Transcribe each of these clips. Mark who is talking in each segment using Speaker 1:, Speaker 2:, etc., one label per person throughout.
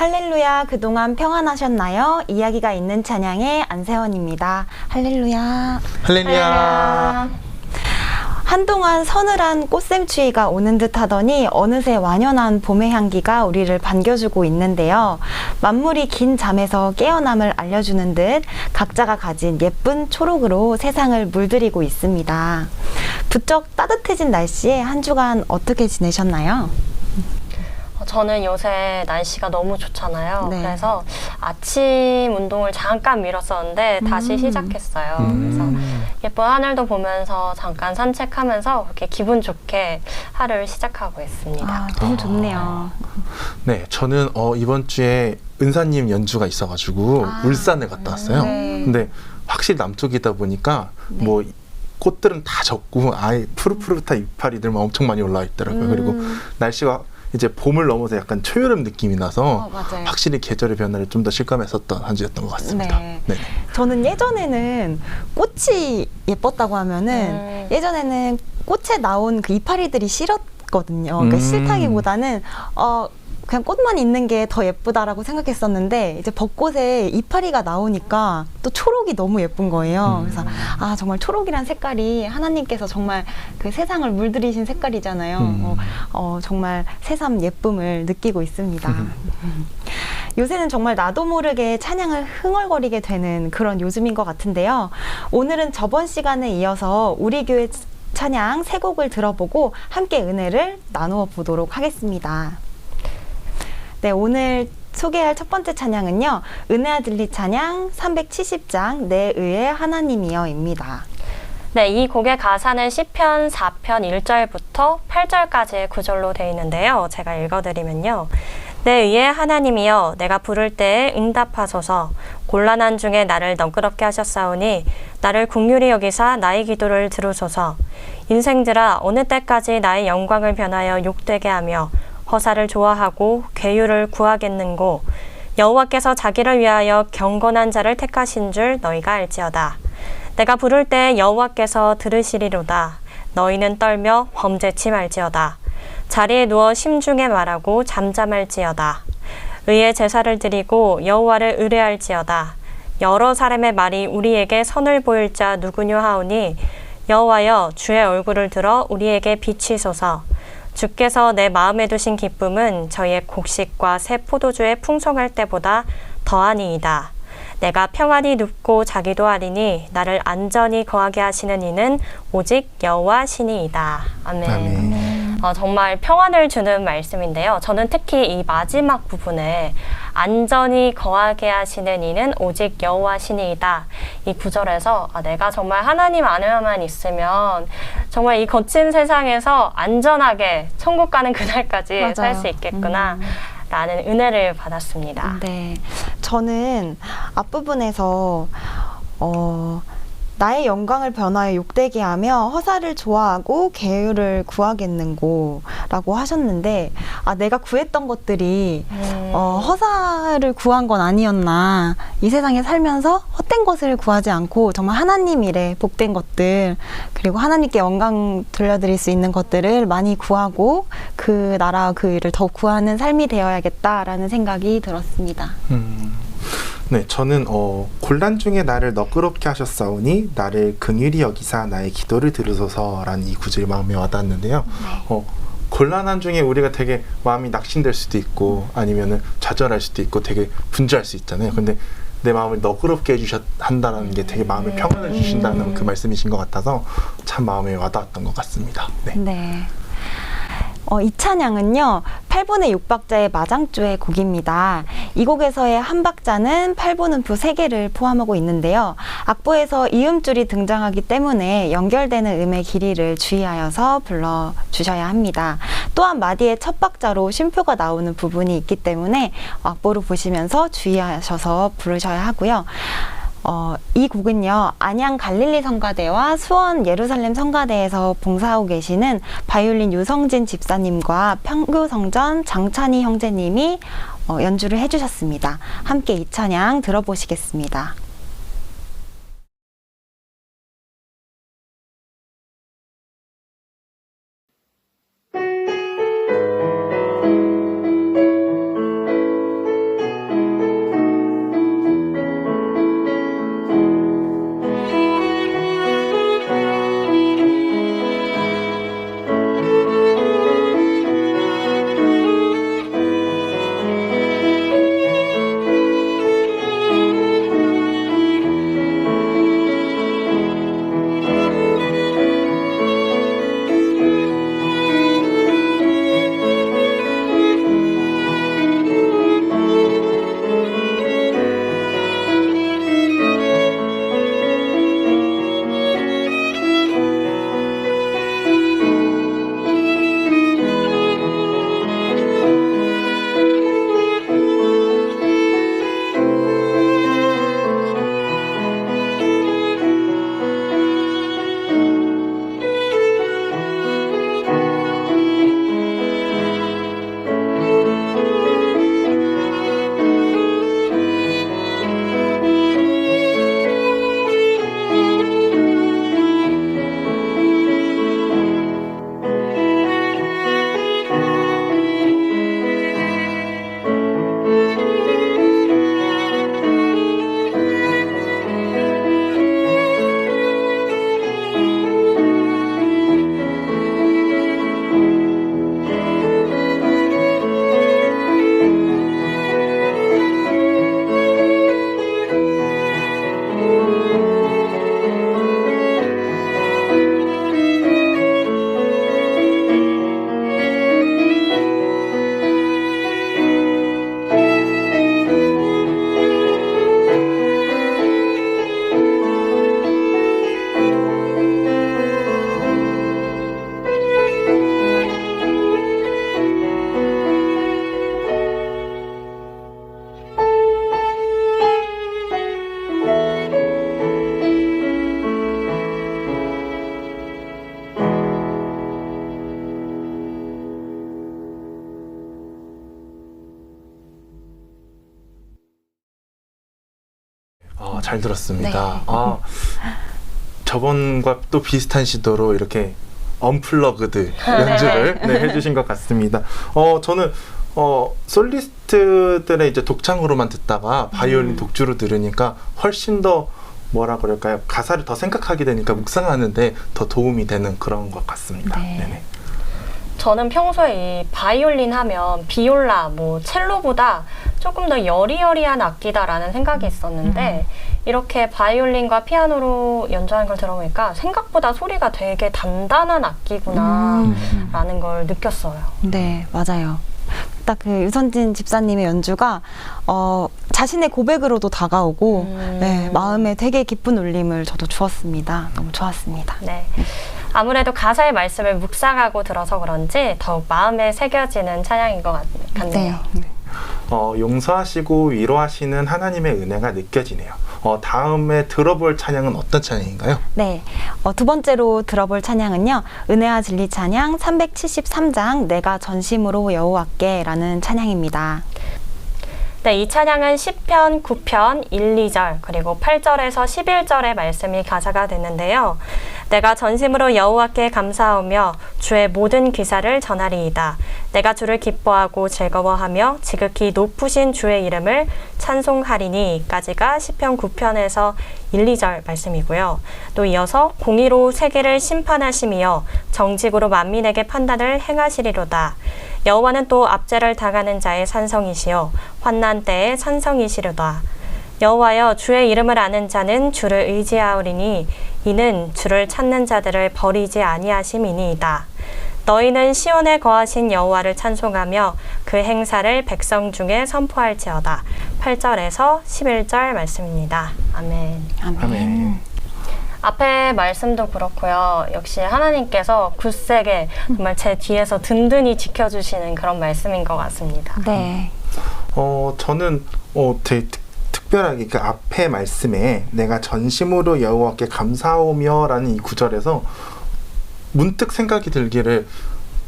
Speaker 1: 할렐루야, 그동안 평안하셨나요? 이야기가 있는 찬양의 안세원입니다. 할렐루야.
Speaker 2: 할렐루야.
Speaker 1: 한동안 서늘한 꽃샘추위가 오는 듯 하더니 어느새 완연한 봄의 향기가 우리를 반겨주고 있는데요. 만물이 긴 잠에서 깨어남을 알려주는 듯 각자가 가진 예쁜 초록으로 세상을 물들이고 있습니다. 부쩍 따뜻해진 날씨에 한 주간 어떻게 지내셨나요?
Speaker 3: 저는 요새 날씨가 너무 좋잖아요.
Speaker 1: 네.
Speaker 3: 그래서 아침 운동을 잠깐 미뤘었는데 다시 시작했어요. 그래서 예쁜 하늘도 보면서 잠깐 산책하면서 그렇게 기분 좋게 하루를 시작하고 있습니다.
Speaker 1: 너무 좋네요.
Speaker 2: 네, 저는 이번 주에 은사님 연주가 있어가지고 울산에 갔다 왔어요.
Speaker 1: 네.
Speaker 2: 근데 확실히 남쪽이다 보니까 뭐 꽃들은 다 졌고 아예 푸릇푸릇한 이파리들만 엄청 많이 올라와 있더라고요. 그리고 날씨가 이제 봄을 넘어서 약간 초여름 느낌이 나서
Speaker 1: 맞아요.
Speaker 2: 확실히 계절의 변화를 좀 더 실감했었던 한 주였던 것 같습니다.
Speaker 1: 네.
Speaker 2: 네.
Speaker 1: 저는 예전에는 꽃이 예뻤다고 하면은 예전에는 꽃에 나온 그 이파리들이 싫었거든요. 그러니까 싫다기보다는 그냥 꽃만 있는 게 더 예쁘다라고 생각했었는데 이제 벚꽃에 이파리가 나오니까 또 초록이 너무 예쁜 거예요. 그래서 정말 초록이란 색깔이 하나님께서 정말 그 세상을 물들이신 색깔이잖아요. 정말 새삼 예쁨을 느끼고 있습니다. 요새는 정말 나도 모르게 찬양을 흥얼거리게 되는 그런 요즘인 것 같은데요. 오늘은 저번 시간에 이어서 우리 교회 찬양 세 곡을 들어보고 함께 은혜를 나누어 보도록 하겠습니다. 네, 오늘 소개할 첫 번째 찬양은요. 은혜와 진리 찬양 370장 내 의의 하나님이여입니다.
Speaker 3: 네, 이 곡의 가사는 시편 4편 1절부터 8절까지의 구절로 되어 있는데요. 제가 읽어드리면요. 내 의의 하나님이여 내가 부를 때에 응답하소서. 곤란한 중에 나를 너그럽게 하셨사오니 나를 긍휼히 여기사 나의 기도를 들으소서. 인생들아 어느 때까지 나의 영광을 변하여 욕되게 하며 허사를 좋아하고 괴유를 구하겠는고. 여호와께서 자기를 위하여 경건한 자를 택하신 줄 너희가 알지어다. 내가 부를 때 여호와께서 들으시리로다. 너희는 떨며 범죄치 말지어다. 자리에 누워 심중에 말하고 잠잠할지어다. 의의 제사를 드리고 여호와를 의뢰할지어다. 여러 사람의 말이 우리에게 선을 보일 자 누구뇨 하오니 여호와여 주의 얼굴을 들어 우리에게 비치소서. 주께서 내 마음에 두신 기쁨은 저희의 곡식과 새 포도주에 풍성할 때보다 더하니이다. 내가 평안히 눕고 자기도 하리니 나를 안전히 거하게 하시는 이는 오직 여호와 신이이다. 아멘.
Speaker 2: 아멘.
Speaker 3: 정말 평안을 주는 말씀인데요. 저는 특히 이 마지막 부분에 안전히 거하게 하시는 이는 오직 여호와 신이이다. 이 구절에서 내가 정말 하나님 안에만 있으면 정말 이 거친 세상에서 안전하게 천국 가는 그날까지 살 수 있겠구나. 라는 은혜를 받았습니다.
Speaker 1: 네, 저는 앞부분에서 나의 영광을 변화에 욕되게 하며 허사를 좋아하고 계율을 구하겠는고 라고 하셨는데 내가 구했던 것들이 허사를 구한 건 아니었나. 이 세상에 살면서 헛된 것을 구하지 않고 정말 하나님 일에 복된 것들 그리고 하나님께 영광 돌려드릴 수 있는 것들을 많이 구하고 그 나라와 그 일을 더 구하는 삶이 되어야겠다라는 생각이 들었습니다.
Speaker 2: 네, 저는 곤란 중에 나를 너그럽게 하셨사오니 나를 긍휼히 여기사 나의 기도를 들으소서라는 이 구절이 마음에 와닿았는데요. 곤란한 중에 우리가 되게 마음이 낙심될 수도 있고 아니면은 좌절할 수도 있고 되게 분주할 수 있잖아요. 근데 내 마음을 너그럽게 한다는 게 되게 마음에 평안을 주신다는 그 말씀이신 것 같아서 참 마음에 와닿았던 것 같습니다. 네.
Speaker 1: 네. 이 찬양은요 8분의 6박자의 마장조의 곡입니다. 이 곡에서의 한 박자는 8분음符 3개를 포함하고 있는데요. 악보에서 이음줄이 등장하기 때문에 연결되는 음의 길이를 주의하여서 불러주셔야 합니다. 또한 마디의 첫 박자로 쉼표가 나오는 부분이 있기 때문에 악보를 보시면서 주의하셔서 부르셔야 하고요. 이 곡은요 안양 갈릴리 성가대와 수원 예루살렘 성가대에서 봉사하고 계시는 바이올린 유성진 집사님과 평교성전 장찬희 형제님이 연주를 해주셨습니다. 함께 이 찬양 들어보시겠습니다.
Speaker 2: 잘 들었습니다.
Speaker 1: 네.
Speaker 2: 저번과 또 비슷한 시도로 이렇게 언플러그드 연주를 해주신 것 같습니다. 저는 솔리스트들의 이제 독창으로만 듣다가 바이올린 독주로 들으니까 훨씬 더 뭐라 그럴까요? 가사를 더 생각하게 되니까 묵상하는데 더 도움이 되는 그런 것 같습니다.
Speaker 1: 네.
Speaker 2: 네네.
Speaker 3: 저는 평소에 이 바이올린 하면 비올라, 뭐 첼로보다 조금 더 여리여리한 악기다라는 생각이 있었는데 이렇게 바이올린과 피아노로 연주하는 걸 들어보니까 생각보다 소리가 되게 단단한 악기구나라는 걸 느꼈어요.
Speaker 1: 네, 맞아요. 딱 그 유선진 집사님의 연주가 자신의 고백으로도 다가오고 네, 마음에 되게 깊은 울림을 저도 주었습니다. 너무 좋았습니다.
Speaker 3: 네. 아무래도 가사의 말씀을 묵상하고 들어서 그런지 더욱 마음에 새겨지는 찬양인 것 같네요.
Speaker 1: 네.
Speaker 2: 용서하시고 위로하시는 하나님의 은혜가 느껴지네요. 다음에 들어볼 찬양은 어떤 찬양인가요?
Speaker 1: 네, 두 번째로 들어볼 찬양은요. 은혜와 진리 찬양 373장 내가 전심으로 여호와께 라는 찬양입니다.
Speaker 3: 네, 이 찬양은 시편 9편 1, 2절 그리고 8절에서 11절의 말씀이 가사가 되는데요. 내가 전심으로 여호와께 감사하며 주의 모든 기사를 전하리이다. 내가 주를 기뻐하고 즐거워하며 지극히 높으신 주의 이름을 찬송하리니까지가 시편 9편에서 1, 2절 말씀이고요. 또 이어서 공의로 세계를 심판하시며 정직으로 만민에게 판단을 행하시리로다. 여호와는 또 압제를 당하는 자의 산성이시요 환난 때의 산성이시로다. 여호와여 주의 이름을 아는 자는 주를 의지하오리니 이는 주를 찾는 자들을 버리지 아니하심이니이다. 너희는 시온에 거하신 여호와를 찬송하며 그 행사를 백성 중에 선포할지어다. 8절에서 11절 말씀입니다. 아멘.
Speaker 2: 아멘.
Speaker 3: 앞에 말씀도 그렇고요. 역시 하나님께서 굳세게 정말 제 뒤에서 든든히 지켜주시는 그런 말씀인 것 같습니다.
Speaker 1: 네.
Speaker 2: 저는 되게 특별하게 그 앞에 말씀에 내가 전심으로 여호와께 감사하오며 라는 이 구절에서 문득 생각이 들기를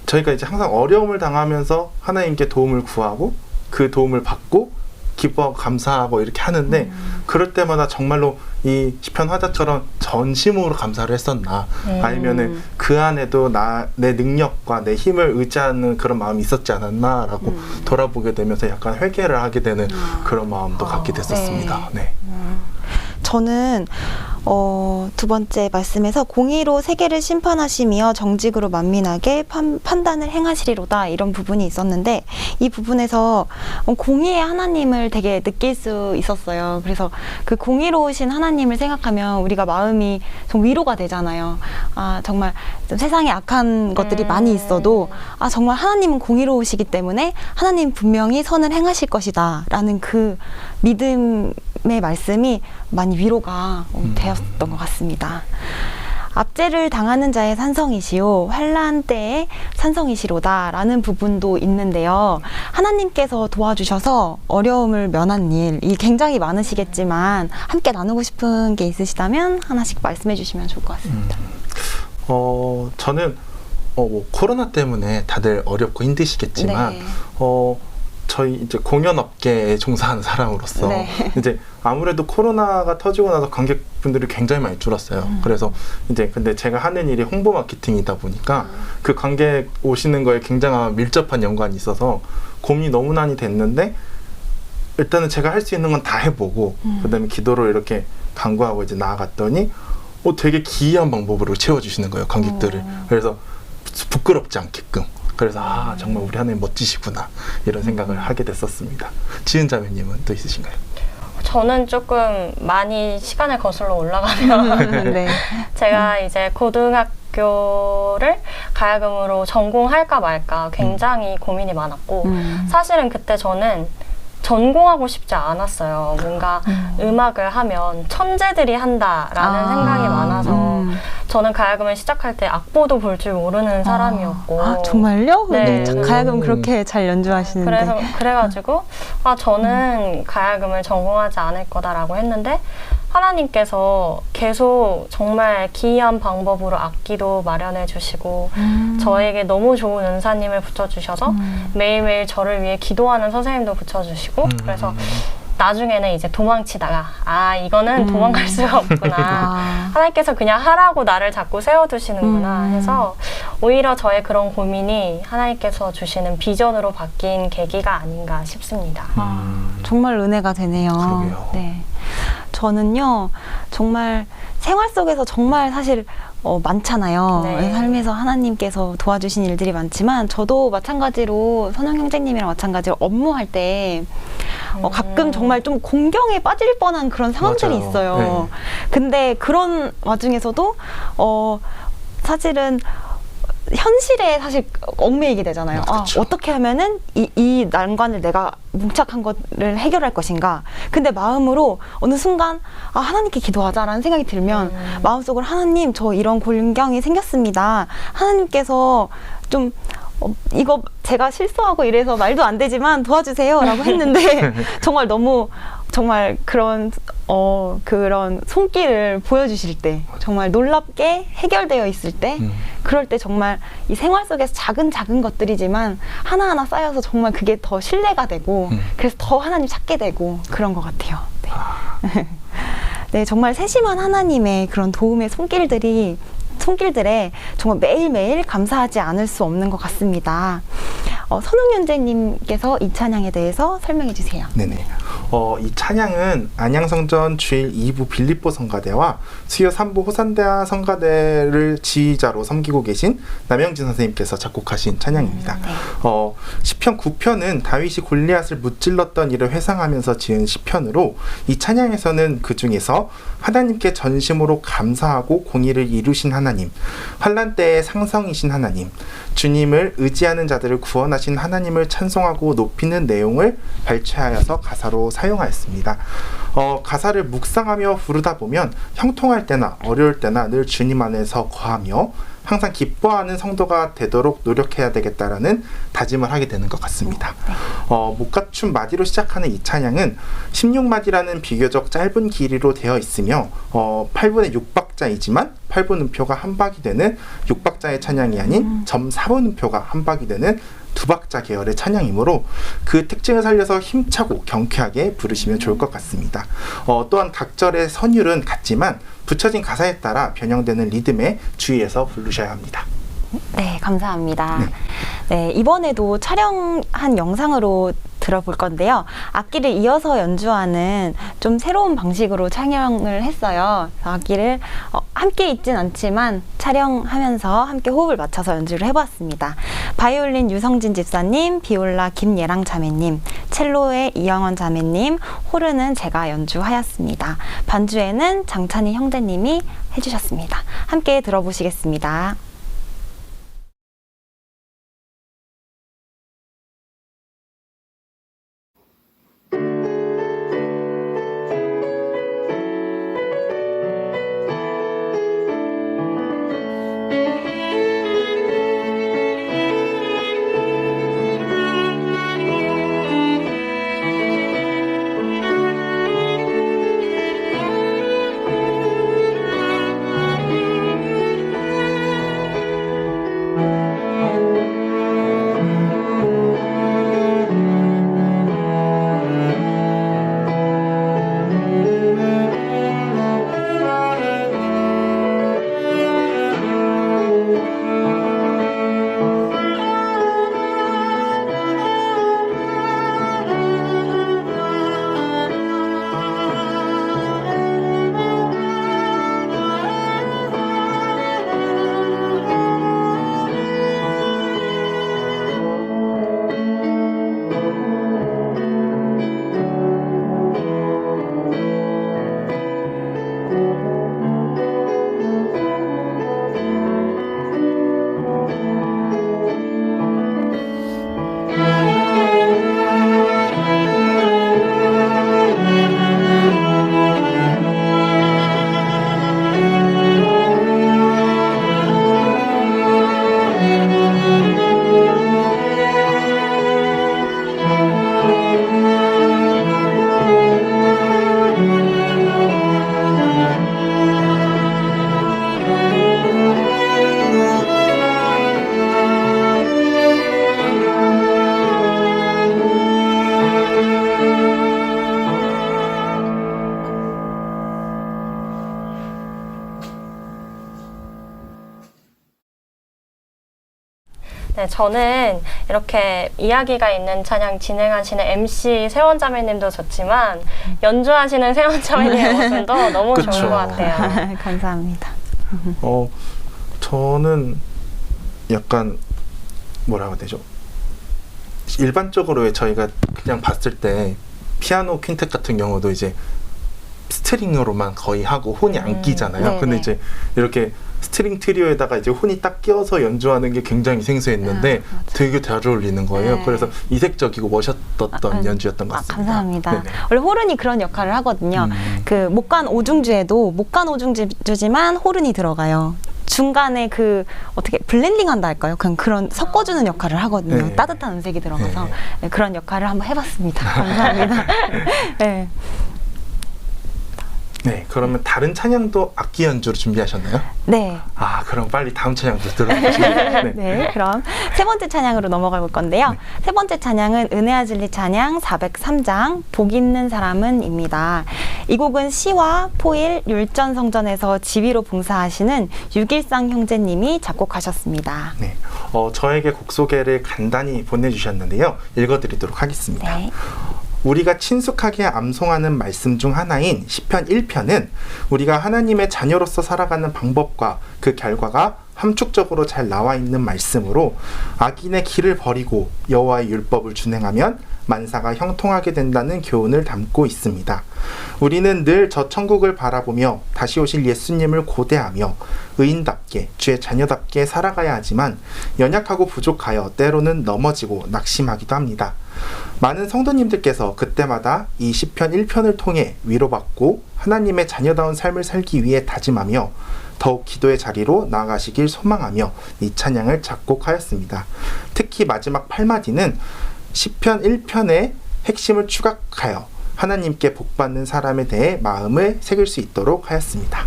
Speaker 2: 저희가 이제 항상 어려움을 당하면서 하나님께 도움을 구하고 그 도움을 받고 기뻐하고 감사하고 이렇게 하는데 그럴 때마다 정말로 이 시편 화자처럼 전심으로 감사를 했었나 아니면은 그 안에도 내 능력과 내 힘을 의지하는 그런 마음이 있었지 않았나라고 돌아보게 되면서 약간 회개를 하게 되는 그런 마음도 갖게 됐었습니다. 네.
Speaker 1: 저는 두 번째 말씀에서 공의로 세계를 심판하시며 정직으로 만민에게 판단을 행하시리로다 이런 부분이 있었는데 이 부분에서 공의의 하나님을 되게 느낄 수 있었어요. 그래서 그 공의로우신 하나님을 생각하면 우리가 마음이 좀 위로가 되잖아요. 정말 좀 세상에 악한 것들이 많이 있어도 정말 하나님은 공의로우시기 때문에 하나님 분명히 선을 행하실 것이다 라는 그 믿음의 말씀이 많이 위로가 되었던 것 같습니다. 압제를 당하는 자의 산성이시요 환난 때의 산성이시로다 라는 부분도 있는데요. 하나님께서 도와주셔서 어려움을 면한 일이 굉장히 많으시겠지만 함께 나누고 싶은 게 있으시다면 하나씩 말씀해 주시면 좋을 것 같습니다.
Speaker 2: 저는 뭐 코로나 때문에 다들 어렵고 힘드시겠지만
Speaker 1: 네.
Speaker 2: 저희 이제 공연업계에 종사하는 사람으로서
Speaker 1: 네.
Speaker 2: 이제 아무래도 코로나가 터지고 나서 관객분들이 굉장히 많이 줄었어요. 그래서 이제 근데 제가 하는 일이 홍보 마케팅이다 보니까 그 관객 오시는 거에 굉장한 밀접한 연관이 있어서 고민이 너무 많이 됐는데 일단은 제가 할 수 있는 건 다 해보고 그다음에 기도로 이렇게 간구하고 이제 나아갔더니 되게 기이한 방법으로 채워주시는 거예요, 관객들을. 그래서 부끄럽지 않게끔. 그래서 정말 우리 하나님 멋지시구나 이런 생각을 하게 됐었습니다. 지은 자매님은 또 있으신가요?
Speaker 3: 저는 조금 많이 시간을 거슬러 올라가면
Speaker 1: 네.
Speaker 3: 제가 이제 고등학교를 가야금으로 전공할까 말까 굉장히 고민이 많았고 사실은 그때 저는 전공하고 싶지 않았어요. 뭔가 음악을 하면 천재들이 한다라는 생각이 많아서 저는 가야금을 시작할 때 악보도 볼 줄 모르는 사람이었고.
Speaker 1: 정말요?
Speaker 3: 네.
Speaker 1: 가야금 그렇게 잘 연주하시는데.
Speaker 3: 그래가지고 저는 가야금을 전공하지 않을 거다라고 했는데 하나님께서 계속 정말 기이한 방법으로 악기도 마련해 주시고 저에게 너무 좋은 은사님을 붙여주셔서 매일매일 저를 위해 기도하는 선생님도 붙여주시고 그래서 나중에는 이제 도망치다가 이거는 도망갈 수가 없구나. 하나님께서 그냥 하라고 나를 자꾸 세워두시는구나 해서 오히려 저의 그런 고민이 하나님께서 주시는 비전으로 바뀐 계기가 아닌가 싶습니다.
Speaker 1: 정말 은혜가 되네요.
Speaker 2: 그러게요.
Speaker 1: 네. 저는요, 정말 생활 속에서 정말 사실 많잖아요.
Speaker 3: 네.
Speaker 1: 삶에서 하나님께서 도와주신 일들이 많지만 저도 마찬가지로 선영 형제님이랑 마찬가지로 업무할 때 가끔 정말 좀 공경에 빠질 뻔한 그런 상황들이
Speaker 2: 맞아요.
Speaker 1: 있어요.
Speaker 2: 네.
Speaker 1: 근데 그런 와중에서도 사실은 현실에 사실 얽매이게 되잖아요.
Speaker 2: 그쵸.
Speaker 1: 어떻게 하면은 이 난관을 내가 뭉착한 것을 해결할 것인가. 근데 마음으로 어느 순간 하나님께 기도하자라는 생각이 들면 마음속으로 하나님 저 이런 공경이 생겼습니다. 하나님께서 좀 이거 제가 실수하고 이래서 말도 안 되지만 도와주세요 라고 했는데 정말 너무 정말 그런 손길을 보여주실 때 정말 놀랍게 해결되어 있을 때 그럴 때 정말 이 생활 속에서 작은 것들이지만 하나하나 쌓여서 정말 그게 더 신뢰가 되고 그래서 더 하나님 찾게 되고 그런 것 같아요. 네. 네, 정말 세심한 하나님의 그런 도움의 손길들에 정말 매일매일 감사하지 않을 수 없는 것 같습니다. 선웅 현재님께서 이 찬양에 대해서 설명해 주세요.
Speaker 2: 네네. 이 찬양은 안양성전 주일 2부 빌립보 성가대와 수요 3부 호산대와 성가대를 지휘자로 섬기고 계신 남영진 선생님께서 작곡하신 찬양입니다.
Speaker 1: 네.
Speaker 2: 시편 9편은 다윗이 골리앗을 무찔렀던 일을 회상하면서 지은 시편으로 이 찬양에서는 그 중에서 하나님께 전심으로 감사하고 공의를 이루신 하나님, 환난 때의 상성이신 하나님, 주님을 의지하는 자들을 구원하신 하나님을 찬송하고 높이는 내용을 발췌하여서 가사로 사용하였습니다. 가사를 묵상하며 부르다 보면 형통할 때나 어려울 때나 늘 주님 안에서 거하며 항상 기뻐하는 성도가 되도록 노력해야 되겠다라는 다짐을 하게 되는 것 같습니다. 목가춤 마디로 시작하는 이 찬양은 16마디라는 비교적 짧은 길이로 되어 있으며 8분의 6박자이지만 8분 음표가 한 박이 되는 6박자의 찬양이 아닌 점 4분 음표가 한 박이 되는 2박자 계열의 찬양이므로 그 특징을 살려서 힘차고 경쾌하게 부르시면 좋을 것 같습니다. 또한 각 절의 선율은 같지만 붙여진 가사에 따라 변형되는 리듬에 주의해서 부르셔야 합니다.
Speaker 1: 네, 감사합니다. 네, 이번에도 촬영한 영상으로 들어볼 건데요. 악기를 이어서 연주하는 좀 새로운 방식으로 촬영을 했어요. 악기를 함께 있진 않지만 촬영하면서 함께 호흡을 맞춰서 연주를 해봤습니다. 바이올린 유성진 집사님, 비올라 김예랑 자매님, 첼로의 이영원 자매님, 호르는 제가 연주하였습니다. 반주에는 장찬희 형제님이 해주셨습니다. 함께 들어보시겠습니다.
Speaker 3: 네, 저는 이렇게 이야기가 있는 찬양 진행하시는 MC 세원자매님도 좋지만 연주하시는 세원자매님의 모습도 너무
Speaker 2: 그쵸.
Speaker 3: 좋은 것 같아요.
Speaker 1: 감사합니다.
Speaker 2: 저는 약간 뭐라고 해야 되죠? 일반적으로 왜 저희가 그냥 봤을 때 피아노 퀸텟 같은 경우도 이제 스트링으로만 거의 하고 혼이 안 끼잖아요.
Speaker 1: 네네.
Speaker 2: 근데 이제 이렇게 스트링 트리오에다가 이제 혼이 딱 끼어서 연주하는 게 굉장히 생소했는데 되게 잘 어울리는 거예요.
Speaker 1: 네.
Speaker 2: 그래서 이색적이고 멋있었던 연주였던 것 같습니다.
Speaker 1: 감사합니다.
Speaker 2: 네네.
Speaker 1: 원래 호른이 그런 역할을 하거든요. 그 목간 오중주에도 목간 오중주지만 호른이 들어가요. 중간에 그 어떻게 블렌딩 한다 할까요? 그냥 그런 섞어주는 역할을 하거든요.
Speaker 2: 네.
Speaker 1: 따뜻한 음색이 들어가서
Speaker 2: 네.
Speaker 1: 네, 그런 역할을 한번 해봤습니다. 감사합니다. 네.
Speaker 2: 네, 그러면 다른 찬양도 악기 연주로 준비하셨나요?
Speaker 1: 네.
Speaker 2: 아, 그럼 빨리 다음 찬양도 들어보겠습니다. 네.
Speaker 1: 네, 그럼 세 번째 찬양으로 넘어가 볼 건데요.
Speaker 2: 네.
Speaker 1: 세 번째 찬양은 은혜와 진리 찬양 403장 복 있는 사람은입니다. 이 곡은 시와 포일 율전 성전에서 지휘로 봉사하시는 유길상 형제님이 작곡하셨습니다.
Speaker 2: 네, 저에게 곡 소개를 간단히 보내주셨는데요. 읽어드리도록 하겠습니다.
Speaker 1: 네.
Speaker 2: 우리가 친숙하게 암송하는 말씀 중 하나인 시편 1편은 우리가 하나님의 자녀로서 살아가는 방법과 그 결과가 함축적으로 잘 나와 있는 말씀으로 악인의 길을 버리고 여호와의 율법을 준행하면 만사가 형통하게 된다는 교훈을 담고 있습니다. 우리는 늘 저 천국을 바라보며 다시 오실 예수님을 고대하며 의인답게 주의 자녀답게 살아가야 하지만 연약하고 부족하여 때로는 넘어지고 낙심하기도 합니다. 많은 성도님들께서 그때마다 이 시편 1편을 통해 위로받고 하나님의 자녀다운 삶을 살기 위해 다짐하며 더욱 기도의 자리로 나아가시길 소망하며 이 찬양을 작곡하였습니다. 특히 마지막 8마디는 시편 1편의 핵심을 추각하여 하나님께 복받는 사람에 대해 마음을 새길 수 있도록 하였습니다.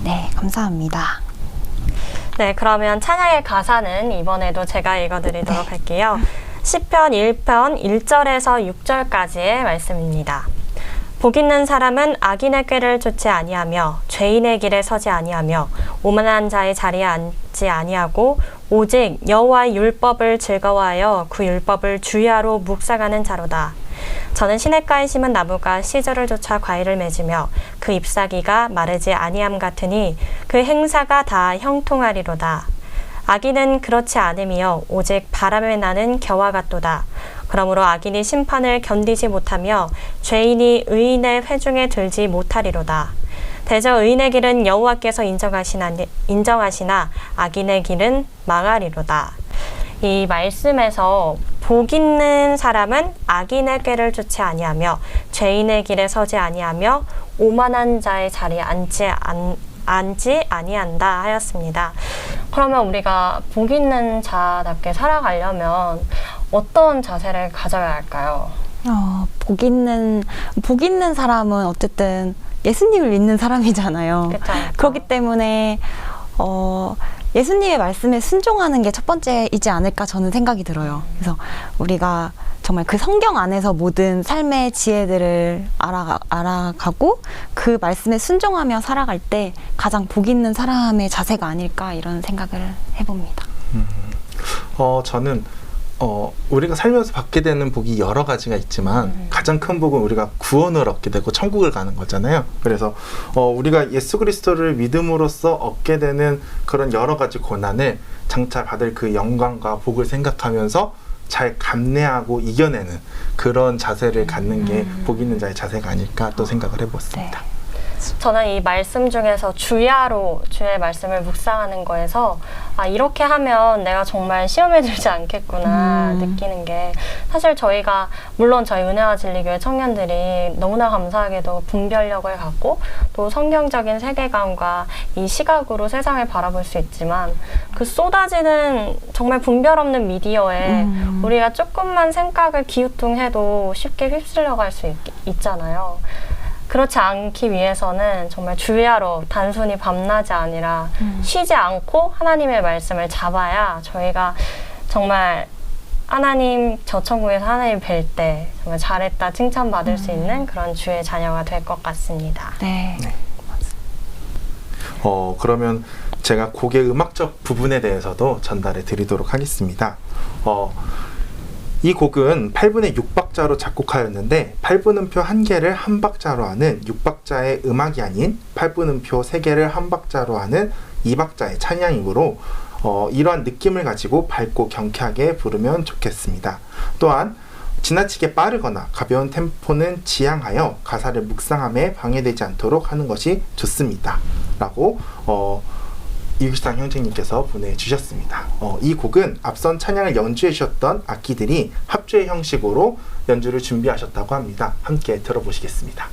Speaker 1: 네, 감사합니다.
Speaker 3: 네, 그러면 찬양의 가사는 이번에도 제가 읽어드리도록 할게요. 시편 1편 1절에서 6절까지의 말씀입니다. 복 있는 사람은 악인의 꾀를 쫓지 아니하며 죄인의 길에 서지 아니하며 오만한 자의 자리에 앉지 아니하고 오직 여호와의 율법을 즐거워하여 그 율법을 주야로 묵상하는 자로다. 저는 시냇가에 심은 나무가 시절을 쫓아 과일을 맺으며 그 잎사귀가 마르지 아니함 같으니 그 행사가 다 형통하리로다. 악인은 그렇지 않으며 오직 바람에 나는 겨와 같도다. 그러므로 악인이 심판을 견디지 못하며 죄인이 의인의 회중에 들지 못하리로다. 대저 의인의 길은 여호와께서 인정하시나 악인의 길은 망하리로다. 이 말씀에서 복 있는 사람은 악인의 꾀를 쫓지 아니하며 죄인의 길에 서지 아니하며 오만한 자의 자리에 앉지 아니한다 하였습니다. 그러면 우리가 복 있는 자답게 살아가려면 어떤 자세를 가져야 할까요?
Speaker 1: 복 있는 사람은 어쨌든 예수님을 믿는 사람이잖아요.
Speaker 3: 그쵸.
Speaker 1: 그렇기 때문에 예수님의 말씀에 순종하는 게 첫 번째이지 않을까 저는 생각이 들어요. 그래서 우리가 정말 그 성경 안에서 모든 삶의 지혜들을 알아가고 그 말씀에 순종하며 살아갈 때 가장 복 있는 사람의 자세가 아닐까 이런 생각을 해봅니다.
Speaker 2: 저는 우리가 살면서 받게 되는 복이 여러 가지가 있지만 가장 큰 복은 우리가 구원을 얻게 되고 천국을 가는 거잖아요. 그래서 우리가 예수 그리스도를 믿음으로써 얻게 되는 그런 여러 가지 고난을 장차 받을 그 영광과 복을 생각하면서 잘 감내하고 이겨내는 그런 자세를 갖는 게 복 있는 자의 자세가 아닐까 또 생각을 해보았습니다.
Speaker 1: 네.
Speaker 3: 저는 이 말씀 중에서 주야로 주의 말씀을 묵상하는 거에서 이렇게 하면 내가 정말 시험에 들지 않겠구나 느끼는 게 사실 저희가 물론 저희 은혜와 진리교회 청년들이 너무나 감사하게도 분별력을 갖고 또 성경적인 세계관과 이 시각으로 세상을 바라볼 수 있지만 그 쏟아지는 정말 분별 없는 미디어에 우리가 조금만 생각을 기우뚱해도 쉽게 휩쓸려 갈 수 있잖아요. 그렇지 않기 위해서는 정말 주야로 단순히 밤낮이 아니라 쉬지 않고 하나님의 말씀을 잡아야 저희가 정말 하나님 저 천국에서 하나님 뵐 때 정말 잘했다 칭찬받을 수 있는 그런 주의 자녀가 될 것 같습니다.
Speaker 1: 네.
Speaker 2: 그러면 제가 곡의 음악적 부분에 대해서도 전달해 드리도록 하겠습니다. 이 곡은 8분의 6박자로 작곡하였는데 8분음표 1개를 한 박자로 하는 6박자의 음악이 아닌 8분음표 3개를 한 박자로 하는 2박자의 찬양이므로 이러한 느낌을 가지고 밝고 경쾌하게 부르면 좋겠습니다. 또한 지나치게 빠르거나 가벼운 템포는 지양하여 가사를 묵상함에 방해되지 않도록 하는 것이 좋습니다. 라고 이규상 형제님께서 보내주셨습니다. 이 곡은 앞선 찬양을 연주해 주셨던 악기들이 합주의 형식으로 연주를 준비하셨다고 합니다. 함께 들어보시겠습니다.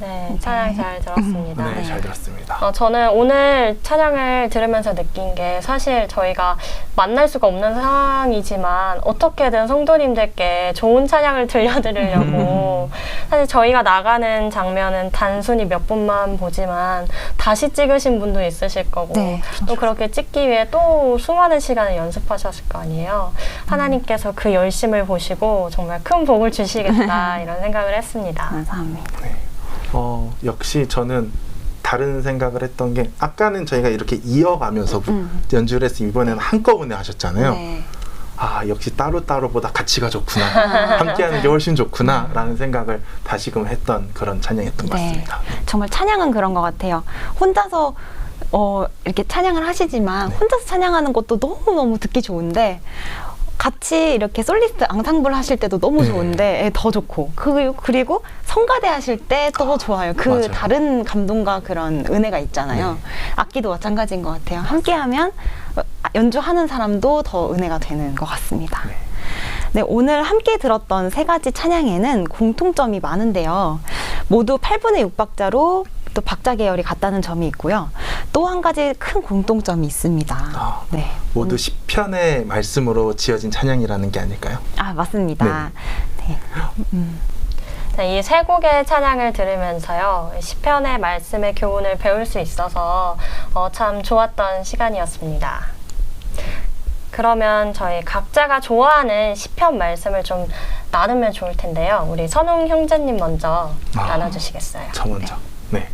Speaker 3: 네, 찬양 잘 들었습니다.
Speaker 2: 네, 잘 들었습니다.
Speaker 3: 저는 오늘 찬양을 들으면서 느낀 게 사실 저희가 만날 수가 없는 상황이지만 어떻게든 성도님들께 좋은 찬양을 들려드리려고 사실 저희가 나가는 장면은 단순히 몇 분만 보지만 다시 찍으신 분도 있으실 거고
Speaker 1: 네,
Speaker 3: 또 그렇게 찍기 위해 또 수많은 시간을 연습하셨을 거 아니에요. 하나님께서 그 열심을 보시고 정말 큰 복을 주시겠다 이런 생각을 했습니다.
Speaker 1: 감사합니다.
Speaker 2: 네. 역시 저는 다른 생각을 했던 게 아까는 저희가 이렇게 이어가면서 연주를 해서 이번에는 한꺼번에 하셨잖아요.
Speaker 1: 네.
Speaker 2: 아, 역시 따로따로보다 가치가 좋구나. 함께하는 게 훨씬 좋구나. 라는 생각을 다시금 했던 그런 찬양이었던 것 같습니다.
Speaker 1: 정말 찬양은 그런 것 같아요. 혼자서 이렇게 찬양을 하시지만 혼자서 찬양하는 것도 너무너무 듣기 좋은데 같이 이렇게 솔리스트 앙상블 하실 때도 너무 좋은데 더 좋고 그리고 성가대 하실 때 더 좋아요. 그
Speaker 2: 맞아요.
Speaker 1: 다른 감동과 그런 은혜가 있잖아요. 악기도 마찬가지인 것 같아요. 함께하면 연주하는 사람도 더 은혜가 되는 것 같습니다. 네, 오늘 함께 들었던 세 가지 찬양에는 공통점이 많은데요. 모두 8분의 6박자로 또 박자 계열이 같다는 점이 있고요. 또 한 가지 큰 공통점이 있습니다. 네.
Speaker 2: 모두 시편의 말씀으로 지어진 찬양이라는 게 아닐까요?
Speaker 1: 아, 맞습니다. 네.
Speaker 3: 네, 이 세 곡의 찬양을 들으면서요, 시편의 말씀의 교훈을 배울 수 있어서 참 좋았던 시간이었습니다. 그러면 저희 각자가 좋아하는 시편 말씀을 좀 나누면 좋을 텐데요. 우리 선웅 형제님 먼저 나눠주시겠어요?
Speaker 2: 저 먼저. 네.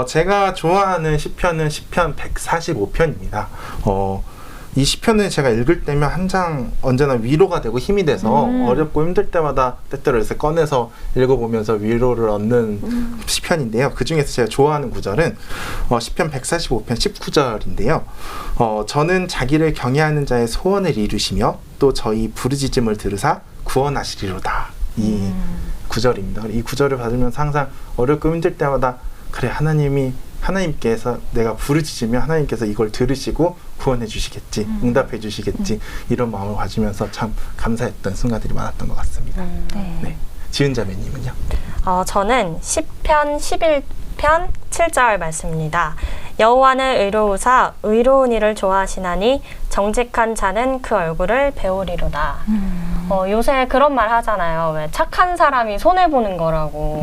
Speaker 2: 제가 좋아하는 시편은 시편 145편입니다. 이 시편을 제가 읽을 때면 한 장 언제나 위로가 되고 힘이 돼서 어렵고 힘들 때마다 때때로 이렇게 꺼내서 읽어보면서 위로를 얻는 시편인데요. 그 중에서 제가 좋아하는 구절은 시편 145편 19절인데요. 저는 자기를 경외하는 자의 소원을 이루시며 또 저희 부르짖음을 들으사 구원하시리로다. 이 구절입니다. 이 구절을 받으면서 항상 어렵고 힘들 때마다 그래, 하나님께서 내가 부르짖으면 하나님께서 이걸 들으시고 구원해 주시겠지, 응답해 주시겠지, 이런 마음을 가지면서 참 감사했던 순간들이 많았던 것 같습니다. 네. 지은 자매님은요?
Speaker 3: 저는 시편 11편 7절 말씀입니다. 여호와는 의로우사 의로운 일을 좋아하시나니 정직한 자는 그 얼굴을 배우리로다. 요새 그런 말 하잖아요. 왜 착한 사람이 손해보는 거라고,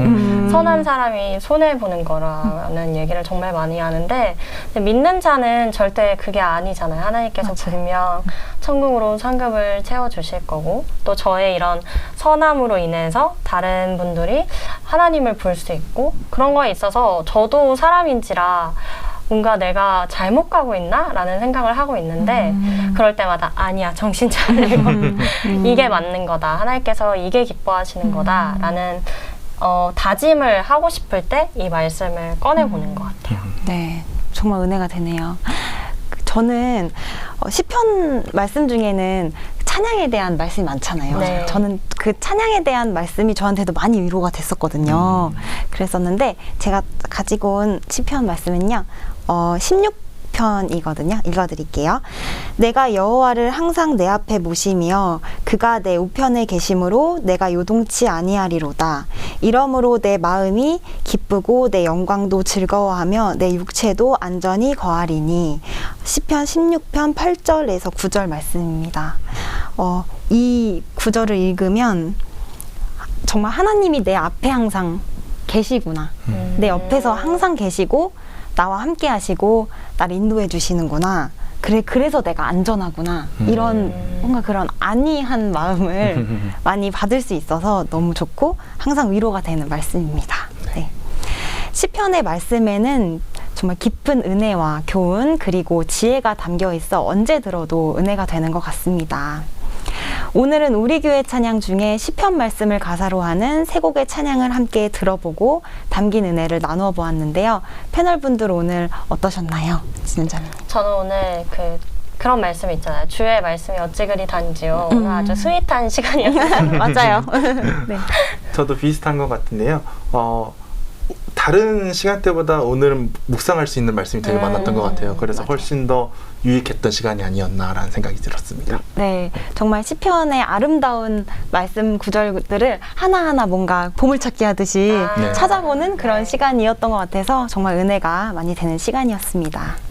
Speaker 3: 선한 사람이 손해보는 거라는 얘기를 정말 많이 하는데, 믿는 자는 절대 그게 아니잖아요. 하나님께서 분명 천국으로 상급을 채워주실 거고, 또 저의 이런 선함으로 인해서 다른 분들이 하나님을 볼 수 있고, 그런 거에 있어서 저도 사람인지라 뭔가 내가 잘못 가고 있나? 라는 생각을 하고 있는데 그럴 때마다 아니야, 정신 차리고 이게 맞는 거다. 하나님께서 이게 기뻐하시는 거다. 라는 다짐을 하고 싶을 때 이 말씀을 꺼내보는 것 같아요.
Speaker 1: 네, 정말 은혜가 되네요. 저는 시편 말씀 중에는 찬양에 대한 말씀이 많잖아요.
Speaker 3: 네.
Speaker 1: 저는 그 찬양에 대한 말씀이 저한테도 많이 위로가 됐었거든요. 그랬었는데 제가 가지고 온 시편 말씀은요. 16편이거든요. 읽어드릴게요. 내가 여호와를 항상 내 앞에 모시며 그가 내 우편에 계심으로 내가 요동치 아니하리로다. 이러므로 내 마음이 기쁘고 내 영광도 즐거워하며 내 육체도 안전히 거하리니. 시편 16편 8절에서 9절 말씀입니다. 이 구절을 읽으면 정말 하나님이 내 앞에 항상 계시구나. 내 옆에서 항상 계시고 나와 함께 하시고 나를 인도해 주시는구나. 그래서 내가 안전하구나. 이런 뭔가 그런 안이한 마음을 많이 받을 수 있어서 너무 좋고 항상 위로가 되는 말씀입니다. 네. 시편의 말씀에는 정말 깊은 은혜와 교훈 그리고 지혜가 담겨 있어 언제 들어도 은혜가 되는 것 같습니다. 오늘은 우리 교회 찬양 중에 시편 말씀을 가사로 하는 세 곡의 찬양을 함께 들어보고 담긴 은혜를 나누어 보았는데요. 패널분들 오늘 어떠셨나요? 진짜님.
Speaker 3: 저는 오늘 그런 말씀 있잖아요. 주의 말씀이 어찌 그리 단지요. 오늘 아주 스윗한 시간이었어요.
Speaker 1: 맞아요. 네.
Speaker 2: 저도 비슷한 것 같은데요. 다른 시간대보다 오늘은 묵상할 수 있는 말씀이 되게 많았던 것 같아요. 그래서
Speaker 1: 맞아요.
Speaker 2: 훨씬 더 유익했던 시간이 아니었나라는 생각이 들었습니다.
Speaker 1: 네, 정말 시편의 아름다운 말씀 구절들을 하나하나 뭔가 보물찾기 하듯이
Speaker 2: 네.
Speaker 1: 찾아보는 그런 시간이었던 것 같아서 정말 은혜가 많이 되는 시간이었습니다.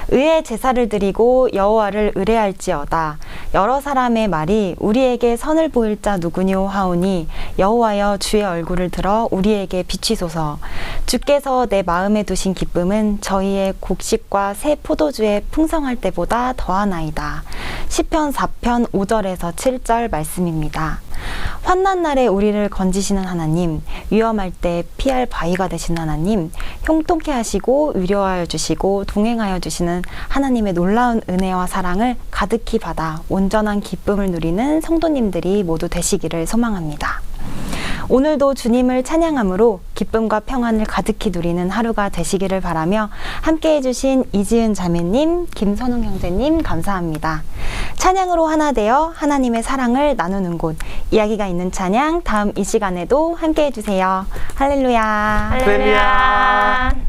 Speaker 1: 의의 제사를 드리고 여호와를 의뢰할지어다. 여러 사람의 말이 우리에게 선을 보일 자 누구뇨 하오니 여호와여 주의 얼굴을 들어 우리에게 비치소서. 주께서 내 마음에 두신 기쁨은 저희의 곡식과 새 포도주의 풍성할 때보다 더하나이다. 시편 4편 5절에서 7절 말씀입니다. 환난 날에 우리를 건지시는 하나님, 위험할 때 피할 바위가 되신 하나님, 형통케 하시고 위로하여 주시고 동행하여 주시는 하나님의 놀라운 은혜와 사랑을 가득히 받아 온전한 기쁨을 누리는 성도님들이 모두 되시기를 소망합니다. 오늘도 주님을 찬양함으로 기쁨과 평안을 가득히 누리는 하루가 되시기를 바라며 함께해 주신 이지은 자매님, 김선웅 형제님 감사합니다. 찬양으로 하나 되어 하나님의 사랑을 나누는 곳, 이야기가 있는 찬양 다음 이 시간에도 함께해 주세요. 할렐루야.
Speaker 3: 할렐루야.